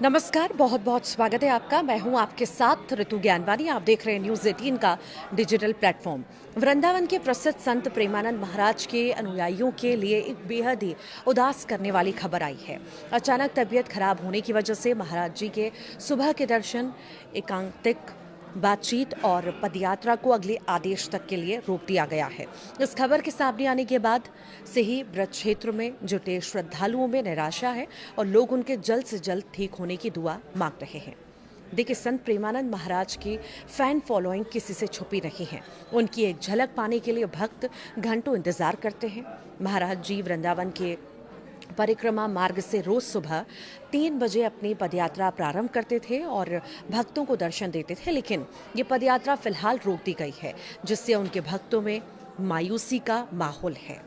नमस्कार, बहुत बहुत स्वागत है आपका। मैं हूं आपके साथ ऋतु ज्ञानवानी। आप देख रहे हैं न्यूज़ 18 का डिजिटल प्लेटफॉर्म। वृंदावन के प्रसिद्ध संत प्रेमानंद महाराज के अनुयायियों के लिए एक बेहद ही उदास करने वाली खबर आई है। अचानक तबीयत खराब होने की वजह से महाराज जी के सुबह के दर्शन, एकांतिक बातचीत और पदयात्रा को अगले आदेश तक के लिए रोक दिया गया है। इस खबर के सामने आने के बाद से ही ब्रज क्षेत्र में जुटे श्रद्धालुओं में निराशा है और लोग उनके जल्द से जल्द ठीक होने की दुआ मांग रहे हैं। देखिए, संत प्रेमानंद महाराज की फैन फॉलोइंग किसी से छुपी नहीं है। उनकी एक झलक पाने के लिए भक्त घंटों इंतजार करते हैं। महाराज जी वृंदावन के परिक्रमा मार्ग से रोज सुबह 3 बजे अपनी पदयात्रा प्रारंभ करते थे और भक्तों को दर्शन देते थे, लेकिन ये पदयात्रा फिलहाल रोक दी गई है, जिससे उनके भक्तों में मायूसी का माहौल है।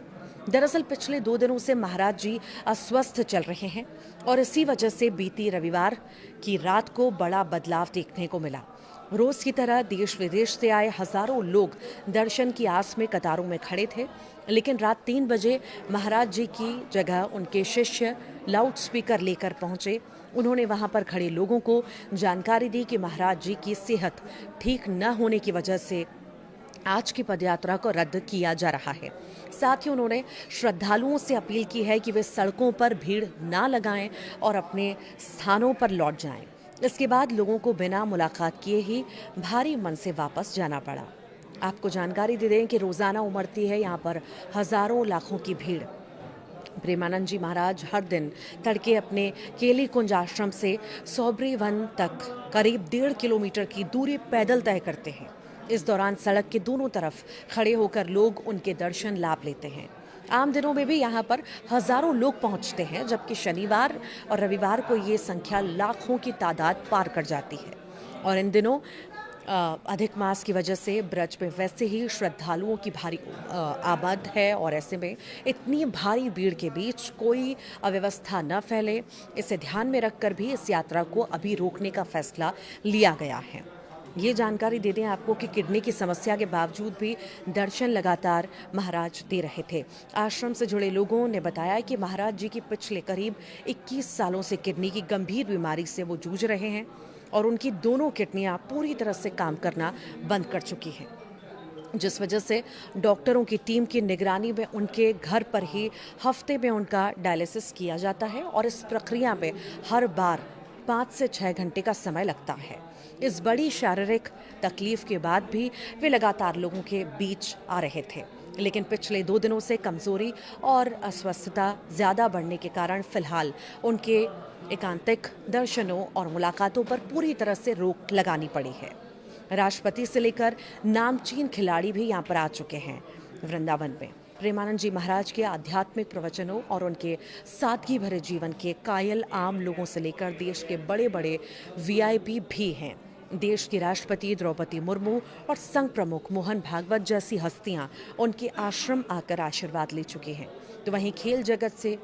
दरअसल पिछले 2 दिनों से महाराज जी अस्वस्थ चल रहे हैं और इसी वजह से बीती रविवार की रात को बड़ा बदलाव देखने को मिला। रोज की तरह देश विदेश से आए हजारों लोग दर्शन की आस में कतारों में खड़े थे, लेकिन रात 3 बजे महाराज जी की जगह उनके शिष्य लाउड स्पीकर लेकर पहुंचे। उन्होंने वहां पर खड़े लोगों को जानकारी दी कि महाराज जी की सेहत ठीक न होने की वजह से आज की पदयात्रा को रद्द किया जा रहा है। साथ ही उन्होंने श्रद्धालुओं से अपील की है कि वे सड़कों पर भीड़ ना लगाएं और अपने स्थानों पर लौट जाएं। इसके बाद लोगों को बिना मुलाकात किए ही भारी मन से वापस जाना पड़ा। आपको जानकारी दे दें कि रोजाना उमड़ती है यहाँ पर हजारों लाखों की भीड़। प्रेमानंद जी महाराज हर दिन तड़के अपने केली कुंज आश्रम से सौबरी वन तक करीब 1.5 किलोमीटर की दूरी पैदल तय करते हैं। इस दौरान सड़क के दोनों तरफ खड़े होकर लोग उनके दर्शन लाभ लेते हैं। आम दिनों में भी यहाँ पर हजारों लोग पहुँचते हैं, जबकि शनिवार और रविवार को ये संख्या लाखों की तादाद पार कर जाती है। और इन दिनों अधिक मास की वजह से ब्रज में वैसे ही श्रद्धालुओं की भारी आमद है और ऐसे में इतनी भारी भीड़ के बीच कोई अव्यवस्था न फैले, इसे ध्यान में रखकर भी इस यात्रा को अभी रोकने का फैसला लिया गया है। ये जानकारी दे दें आपको कि किडनी की समस्या के बावजूद भी दर्शन लगातार महाराज दे रहे थे। आश्रम से जुड़े लोगों ने बताया कि महाराज जी की पिछले करीब 21 सालों से किडनी की गंभीर बीमारी से वो जूझ रहे हैं और उनकी दोनों किडनियां पूरी तरह से काम करना बंद कर चुकी हैं, जिस वजह से डॉक्टरों की टीम की निगरानी में उनके घर पर ही हफ्ते में उनका डायलिसिस किया जाता है और इस प्रक्रिया में हर बार 5 से 6 घंटे का समय लगता है। इस बड़ी शारीरिक तकलीफ के बाद भी वे लगातार लोगों के बीच आ रहे थे, लेकिन पिछले 2 दिनों से कमजोरी और अस्वस्थता ज्यादा बढ़ने के कारण फिलहाल उनके एकांतिक दर्शनों और मुलाकातों पर पूरी तरह से रोक लगानी पड़ी है। राष्ट्रपति से लेकर नामचीन खिलाड़ी भी यहाँ पर आ चुके हैं वृंदावन में। प्रेमानंद जी महाराज के आध्यात्मिक प्रवचनों और उनके सादगी भरे जीवन के कायल आम लोगों से लेकर देश के बड़े बड़े वीआईपी भी हैं। देश की राष्ट्रपति द्रौपदी मुर्मू और संघ प्रमुख मोहन भागवत जैसी हस्तियां उनके आश्रम आकर आशीर्वाद ले चुकी हैं। तो वहीं खेल जगत से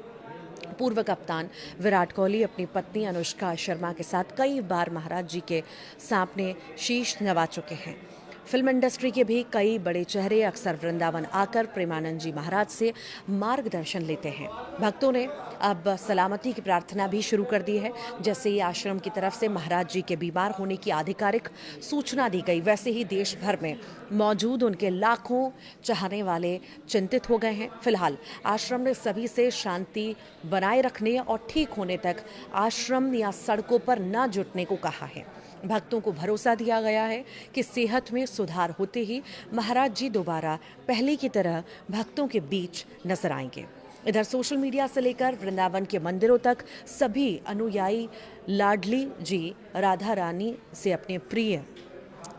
पूर्व कप्तान विराट कोहली अपनी पत्नी अनुष्का शर्मा के साथ कई बार महाराज जी के सामने शीश नवा चुके हैं। फिल्म इंडस्ट्री के भी कई बड़े चेहरे अक्सर वृंदावन आकर प्रेमानंद जी महाराज से मार्गदर्शन लेते हैं। भक्तों ने अब सलामती की प्रार्थना भी शुरू कर दी है। जैसे ही आश्रम की तरफ से महाराज जी के बीमार होने की आधिकारिक सूचना दी गई, वैसे ही देश भर में मौजूद उनके लाखों चाहने वाले चिंतित हो गए हैं। फिलहाल आश्रम ने सभी से शांति बनाए रखने और ठीक होने तक आश्रम या सड़कों पर न जुटने को कहा है। भक्तों को भरोसा दिया गया है कि सेहत में सुधार होते ही महाराज जी दोबारा पहले की तरह भक्तों के बीच नजर आएंगे। इधर सोशल मीडिया से लेकर वृंदावन के मंदिरों तक सभी अनुयायी लाडली जी राधा रानी से अपने प्रिय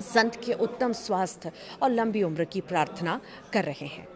संत के उत्तम स्वास्थ्य और लंबी उम्र की प्रार्थना कर रहे हैं।